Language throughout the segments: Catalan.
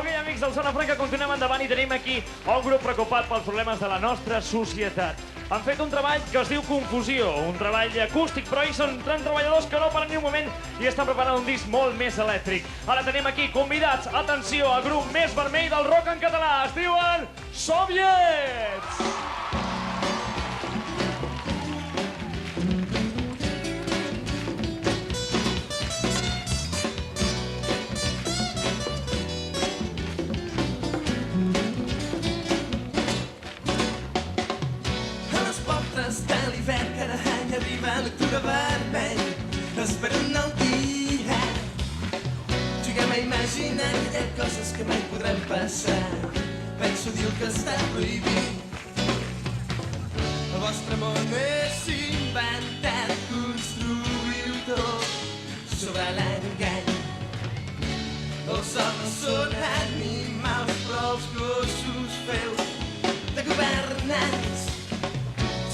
Ok, amics del Zona Franca, continuem endavant i tenim aquí un grup preocupat pels problemes de la nostra societat. Han fet un treball que es diu Confusió, un treball acústic, però ells són tan treballadors que no paren ni un moment i estan preparant un disc molt més elèctric. Ara tenim aquí convidats, atenció, al grup més vermell del rock en català. Es diuen Soviets! De l'hivern cada any arriba l'octubre vermell esperant el dia. Juguem a imaginar que hi ha coses que mai podrem passar. Penso dir el que està prohibit. El vostre món és inventat, construïu tot sobre l'engany. Els homes són animals, però els gossos feu de governants.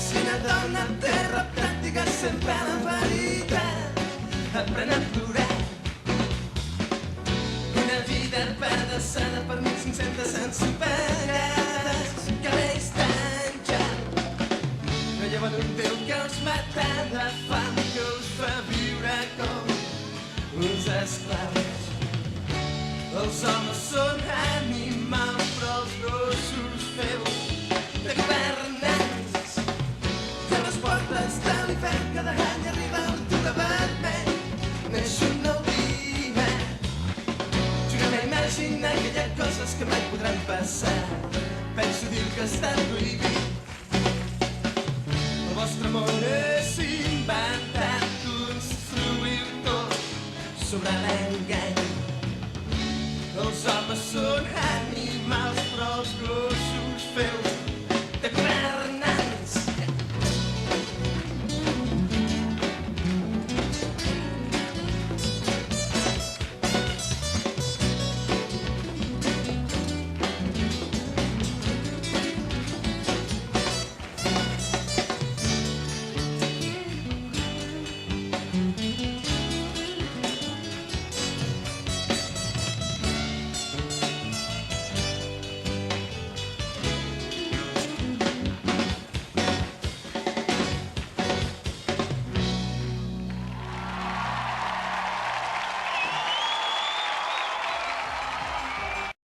Si una dona en terra pràctica sempre la veritat, aprèn a plorar. Una vida pedaçada per 1.500 ensopegades, cabells tan llarg. No lleven un Déu que us mata de fam, que us fa viure com uns esclaus. Els homes són animals, però els gossos feu de governants. De l'hivern cada any arriba l'octubre vermell, neix un nou dia. Juguem a imaginar que hi ha coses que mai podran passar. Penso dir que està prohibit. El vostre món és inventat, construïu tot sobre l'engany. Els homes són